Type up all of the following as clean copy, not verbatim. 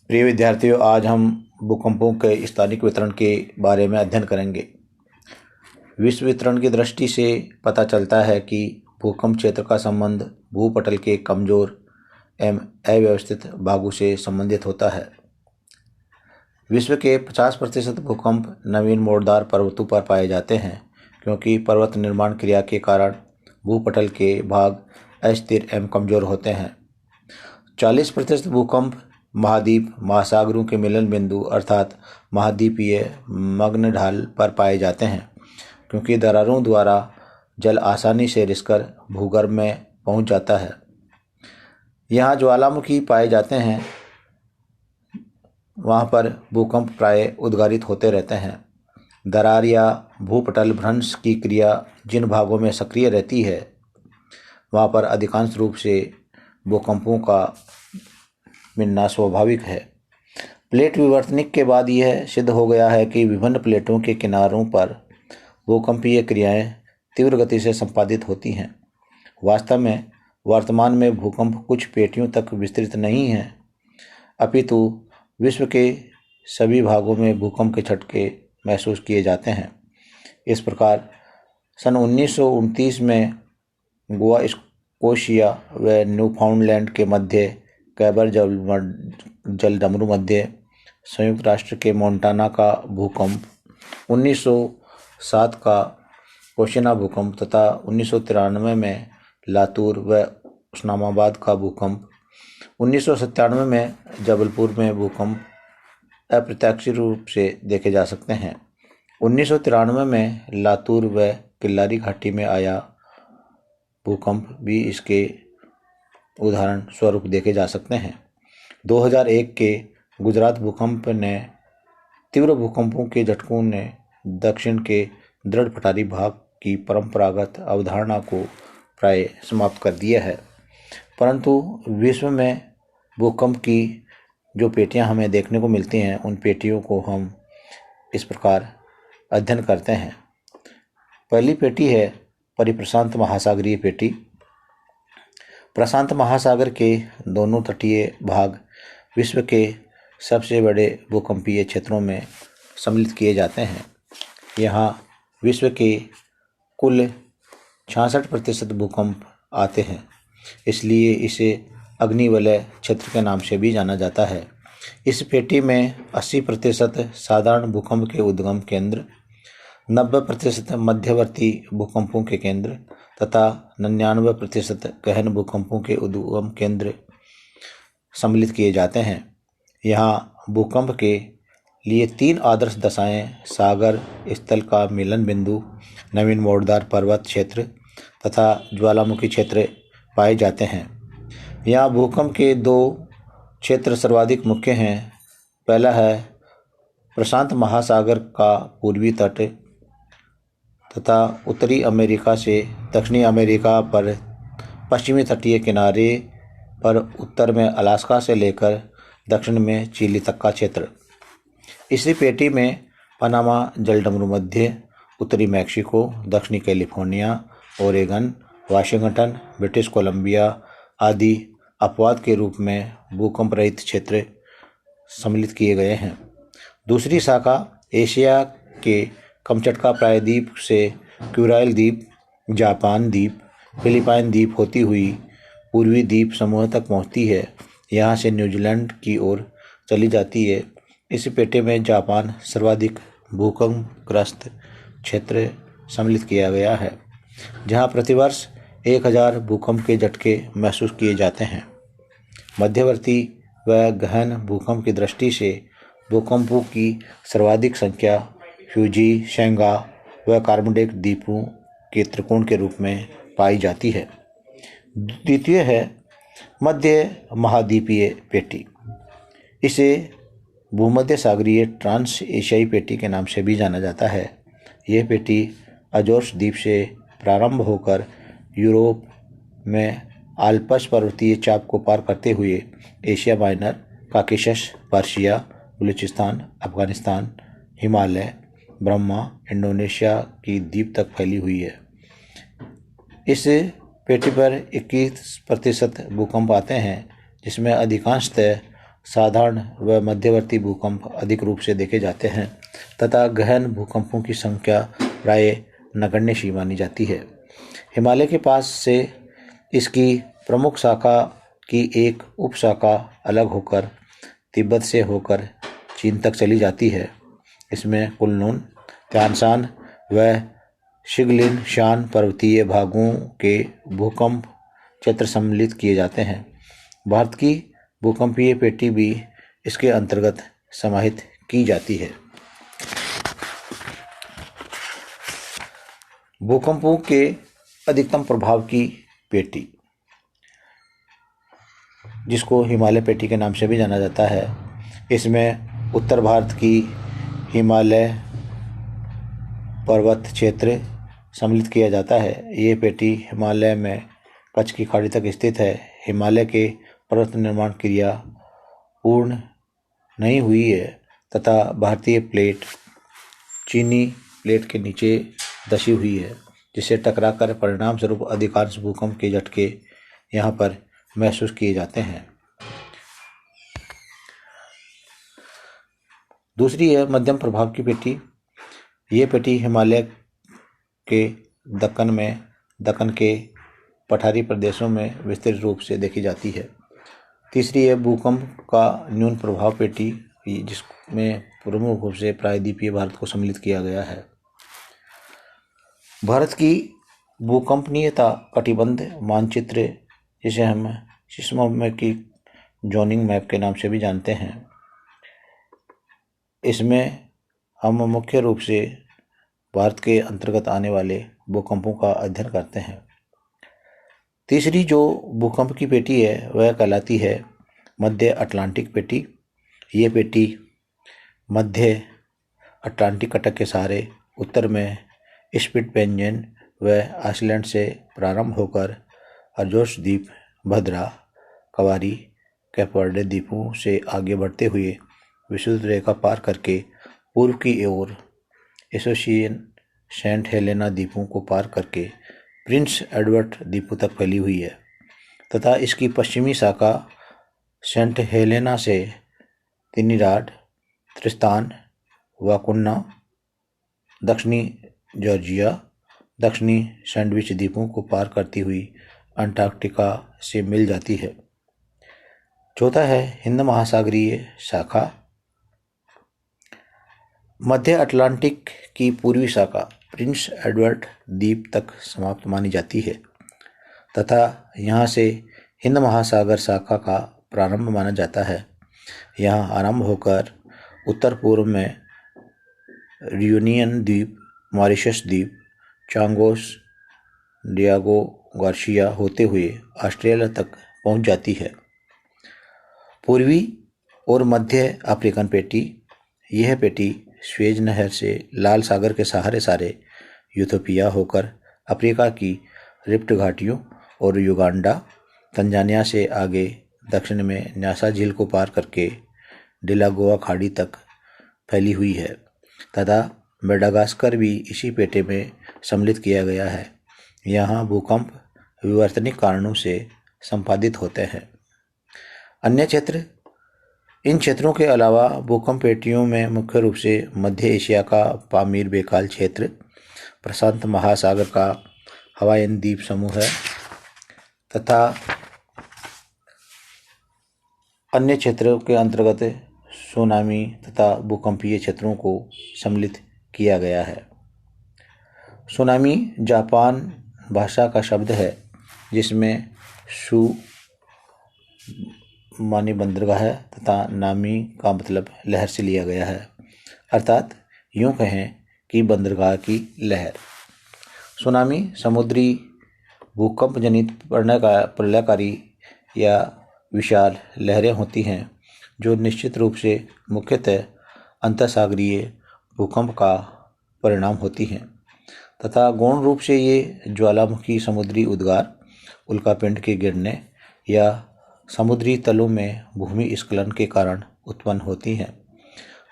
प्रिय विद्यार्थियों, आज हम भूकंपों के स्थानिक वितरण के बारे में अध्ययन करेंगे। विश्व वितरण की दृष्टि से पता चलता है कि भूकंप क्षेत्र का संबंध भूपटल के कमजोर एवं अव्यवस्थित भागों से संबंधित होता है। विश्व के 50% भूकंप नवीन मोड़दार पर्वतों पर पाए जाते हैं, क्योंकि पर्वत निर्माण क्रिया के कारण भूपटल के भाग अस्थिर एवं कमजोर होते हैं। 40% भूकंप महाद्वीप महासागरों के मिलन बिंदु अर्थात महाद्वीपीय मग्न ढाल पर पाए जाते हैं, क्योंकि दरारों द्वारा जल आसानी से रिसकर भूगर्भ में पहुंच जाता है। यहाँ ज्वालामुखी पाए जाते हैं, वहाँ पर भूकंप प्राय उद्गारित होते रहते हैं। दरार या भूपटल भ्रंश की क्रिया जिन भागों में सक्रिय रहती है, वहाँ पर अधिकांश रूप से भूकंपों का मिलना स्वाभाविक है। प्लेट विवर्तनिक के बाद यह सिद्ध हो गया है कि विभिन्न प्लेटों के किनारों पर भूकंपीय क्रियाएं तीव्र गति से संपादित होती हैं। वास्तव में वर्तमान में भूकंप कुछ पेटियों तक विस्तृत नहीं है, अपितु विश्व के सभी भागों में भूकंप के झटके महसूस किए जाते हैं। इस प्रकार सन 1929 में गोवा, स्कोशिया व न्यूफाउंडलैंड के मध्य कैबर जलडमरू मध्य, संयुक्त राष्ट्र के मोंटाना का भूकंप, 1907 का कोशिना भूकंप तथा 1993 में लातूर व उस्मानाबाद का भूकंप, 1997 में जबलपुर में भूकंप अप्रत्यक्ष रूप से देखे जा सकते हैं। 1993 में लातूर व किल्लारी घाटी में आया भूकंप भी इसके उदाहरण स्वरूप देखे जा सकते हैं। 2001 के गुजरात भूकंप ने तीव्र भूकंपों के झटकों ने दक्षिण के दृढ़ पठारी भाग की परंपरागत अवधारणा को प्राय समाप्त कर दिया है। परंतु विश्व में भूकंप की जो पेटियां हमें देखने को मिलती हैं, उन पेटियों को हम इस प्रकार अध्ययन करते हैं। पहली पेटी है परिप्रशांत महासागरीय पेटी। प्रशांत महासागर के दोनों तटीय भाग विश्व के सबसे बड़े भूकंपीय क्षेत्रों में सम्मिलित किए जाते हैं। यहाँ विश्व के कुल 66% भूकंप आते हैं, इसलिए इसे अग्निवलय क्षेत्र के नाम से भी जाना जाता है। इस पेटी में 80% साधारण भूकंप के उद्गम केंद्र, 90% मध्यवर्ती भूकंपों के केंद्र तथा 99% गहन भूकंपों के उद्गम केंद्र सम्मिलित किए जाते हैं। यहाँ भूकंप के लिए 3 आदर्श दशाएं सागर स्थल का मिलन बिंदु, नवीन मोड़दार पर्वत क्षेत्र तथा ज्वालामुखी क्षेत्र पाए जाते हैं। यहाँ भूकंप के 2 क्षेत्र सर्वाधिक मुख्य हैं। पहला है प्रशांत महासागर का पूर्वी तट तथा उत्तरी अमेरिका से दक्षिणी अमेरिका पर पश्चिमी तटीय किनारे पर उत्तर में अलास्का से लेकर दक्षिण में चिली तक का क्षेत्र। इसी पेटी में पनामा जलडमरू मध्य, उत्तरी मैक्सिको, दक्षिणी California, Oregon, Washington, British Columbia आदि अपवाद के रूप में भूकंप रहित क्षेत्र सम्मिलित किए गए हैं। दूसरी शाखा एशिया के कमचटका प्रायद्वीप से क्यूराइल द्वीप, जापान द्वीप, फिलीपाइन द्वीप होती हुई पूर्वी द्वीप समूह तक पहुंचती है। यहाँ से न्यूजीलैंड की ओर चली जाती है। इस पेटे में जापान सर्वाधिक भूकंपग्रस्त क्षेत्र सम्मिलित किया गया है, जहाँ प्रतिवर्ष 1000 भूकंप के झटके महसूस किए जाते हैं। मध्यवर्ती व गहन भूकंप की दृष्टि से भूकंपों की सर्वाधिक संख्या फ्यूजी, शेंगा व कार्बोनेट द्वीपों के त्रिकोण के रूप में पाई जाती है। द्वितीय है मध्य महाद्वीपीय पेटी। इसे भूमध्य सागरीय ट्रांस एशियाई पेटी के नाम से भी जाना जाता है। यह पेटी अजोर्स द्वीप से प्रारंभ होकर यूरोप में आल्प्स पर्वतीय चाप को पार करते हुए Asia minor, Caucasus, Persia, Balochistan, Afghanistan, Himalaya, Brahma, Indonesia की द्वीप तक फैली हुई है। इस पेटी पर 21% भूकंप आते हैं, जिसमें अधिकांशतः साधारण व मध्यवर्ती भूकंप अधिक रूप से देखे जाते हैं तथा गहन भूकंपों की संख्या प्राय नगण्य सी मानी जाती है। हिमालय के पास से इसकी प्रमुख शाखा की एक उपशाखा अलग होकर तिब्बत से होकर चीन तक चली जाती है। इसमें कुनलुन, त्यानसान व शिगलिन शान पर्वतीय भागों के भूकंप क्षेत्र सम्मिलित किए जाते हैं। भारत की भूकंपीय पेटी भी इसके अंतर्गत समाहित की जाती है। भूकंपों के अधिकतम प्रभाव की पेटी, जिसको हिमालय पेटी के नाम से भी जाना जाता है, इसमें उत्तर भारत की हिमालय पर्वत क्षेत्र सम्मिलित किया जाता है। ये पेटी हिमालय में कच्छ की खाड़ी तक स्थित है। हिमालय के पर्वत निर्माण क्रिया पूर्ण नहीं हुई है तथा भारतीय प्लेट चीनी प्लेट के नीचे धसी हुई है, जिससे टकराकर परिणाम स्वरूप अधिकांश भूकंप के झटके यहाँ पर महसूस किए जाते हैं। दूसरी है मध्यम प्रभाव की पेटी। ये पेटी हिमालय के दक्कन के पठारी प्रदेशों में विस्तृत रूप से देखी जाती है। तीसरी है भूकंप का न्यून प्रभाव पेटी, जिसमें प्रमुख रूप से प्रायद्वीपीय भारत को सम्मिलित किया गया है। भारत की भूकंपनीयता कटिबंध मानचित्र, जिसे हम सिस्मोग्राफिक जोनिंग मैप के नाम से भी जानते हैं, इसमें हम मुख्य रूप से भारत के अंतर्गत आने वाले भूकंपों का अध्ययन करते हैं। तीसरी जो भूकंप की पेटी है वह कहलाती है मध्य अटलांटिक पेटी। ये पेटी मध्य अटलांटिक कटक के सहारे उत्तर में स्पिट्सबेर्जेन व आइसलैंड से प्रारंभ होकर अजोस द्वीप, भद्रा, कवारी, केप वर्डे द्वीपों से आगे बढ़ते हुए विषुवत रेखा पार करके पूर्व की ओर एसोसिएशन सेंट हेलेना द्वीपों को पार करके प्रिंस एडवर्ड द्वीपों तक फैली हुई है तथा इसकी पश्चिमी शाखा सेंट हेलेना से त्रिनिदाद, त्रिस्तान, वाकुन्ना, दक्षिणी जॉर्जिया, दक्षिणी सैंडविच द्वीपों को पार करती हुई अंटार्कटिका से मिल जाती है। चौथा है हिंद महासागरीय शाखा। मध्य अटलांटिक की पूर्वी शाखा प्रिंस एडवर्ड द्वीप तक समाप्त मानी जाती है तथा यहाँ से हिंद महासागर शाखा का प्रारंभ माना जाता है। यहाँ आरंभ होकर उत्तर पूर्व में रियूनियन द्वीप, मॉरिशस द्वीप, चांगोस, डियागो गार्सिया होते हुए ऑस्ट्रेलिया तक पहुँच जाती है। पूर्वी और मध्य अफ्रीकन पेटी, यह पेटी स्वेज नहर से लाल सागर के सहारे यूथोपिया होकर अफ्रीका की रिफ्ट घाटियों और युगांडा, तंजानिया से आगे दक्षिण में न्यासा झील को पार करके डिलागोआ खाड़ी तक फैली हुई है तथा मेडागास्कर भी इसी पेटे में सम्मिलित किया गया है। यहाँ भूकंप विवर्तनिक कारणों से संपादित होते हैं। अन्य क्षेत्र, इन क्षेत्रों के अलावा भूकंप पेटियों में मुख्य रूप से मध्य एशिया का पामीर बेकाल क्षेत्र, प्रशांत महासागर का हवाईन द्वीप समूह है तथा अन्य क्षेत्रों के अंतर्गत सुनामी तथा भूकंपीय क्षेत्रों को सम्मिलित किया गया है। सुनामी जापान भाषा का शब्द है, जिसमें सु मानी बंदरगाह है तथा नामी का मतलब लहर से लिया गया है, अर्थात यूँ कहें कि बंदरगाह की लहर। सुनामी समुद्री भूकंप जनित प्रलयकारी या विशाल लहरें होती हैं जो निश्चित रूप से मुख्यतः अंतःसागरीय भूकंप का परिणाम होती हैं तथा गौण रूप से ये ज्वालामुखी समुद्री उद्गार, उल्कापिंड के गिरने या समुद्री तलों में भूमि स्खलन के कारण उत्पन्न होती हैं।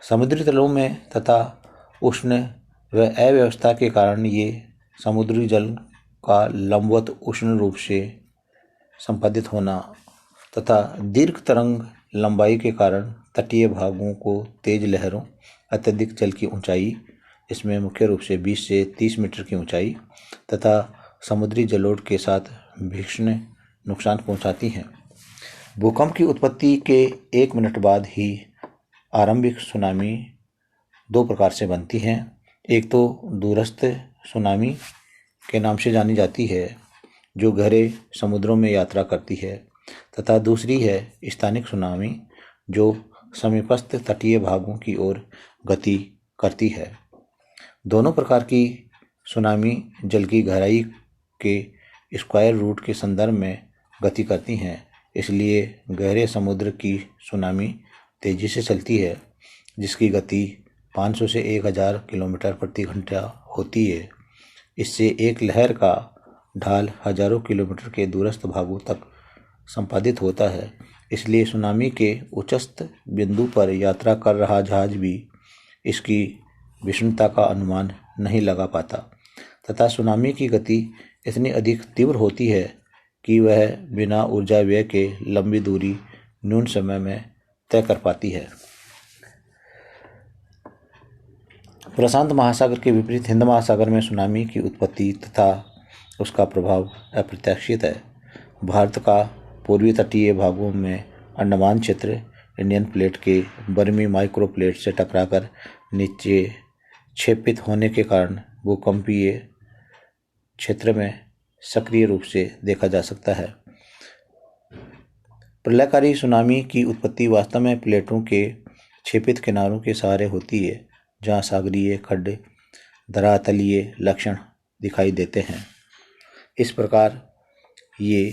समुद्री तलों में तथा उष्ण व अव्यवस्था के कारण ये समुद्री जल का लंबवत उष्ण रूप से संपादित होना तथा दीर्घ तरंग लंबाई के कारण तटीय भागों को तेज लहरों, अत्यधिक जल की ऊंचाई, इसमें मुख्य रूप से 20 से 30 मीटर की ऊंचाई तथा समुद्री जलोढ़ के साथ भीषण नुकसान पहुंचाती हैं। भूकंप की उत्पत्ति के 1 मिनट बाद ही आरंभिक सुनामी 2 प्रकार से बनती हैं। एक तो दूरस्थ सुनामी के नाम से जानी जाती है, जो गहरे समुद्रों में यात्रा करती है, तथा दूसरी है स्थानिक सुनामी, जो समीपस्थ तटीय भागों की ओर गति करती है। दोनों प्रकार की सुनामी जल की गहराई के स्क्वायर रूट के संदर्भ में गति करती हैं। इसलिए गहरे समुद्र की सुनामी तेजी से चलती है, जिसकी गति 500 से 1000 किलोमीटर प्रति घंटा होती है। इससे एक लहर का ढाल हजारों किलोमीटर के दूरस्थ भागों तक संपादित होता है। इसलिए सुनामी के उच्चस्थ बिंदु पर यात्रा कर रहा जहाज भी इसकी भीषणता का अनुमान नहीं लगा पाता, तथा सुनामी की गति इतनी अधिक तीव्र होती है कि वह बिना ऊर्जा व्यय के लंबी दूरी न्यून समय में तय कर पाती है। प्रशांत महासागर के विपरीत हिंद महासागर में सुनामी की उत्पत्ति तथा उसका प्रभाव अप्रत्याशित है। भारत का पूर्वी तटीय भागों में अंडमान क्षेत्र इंडियन प्लेट के बर्मी माइक्रो प्लेट से टकराकर नीचे क्षेपित होने के कारण भूकंपीय क्षेत्र में सक्रिय रूप से देखा जा सकता है। प्रलयकारी सुनामी की उत्पत्ति वास्तव में प्लेटों के क्षेपित किनारों के सहारे होती है, जहाँ सागरीय खड्डे धरातलीय लक्षण दिखाई देते हैं। इस प्रकार ये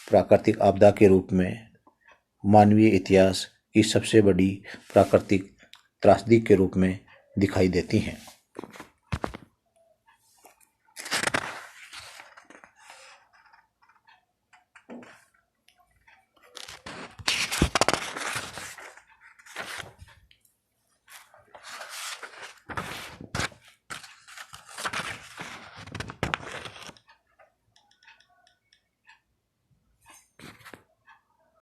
प्राकृतिक आपदा के रूप में मानवीय इतिहास की सबसे बड़ी प्राकृतिक त्रासदी के रूप में दिखाई देती हैं।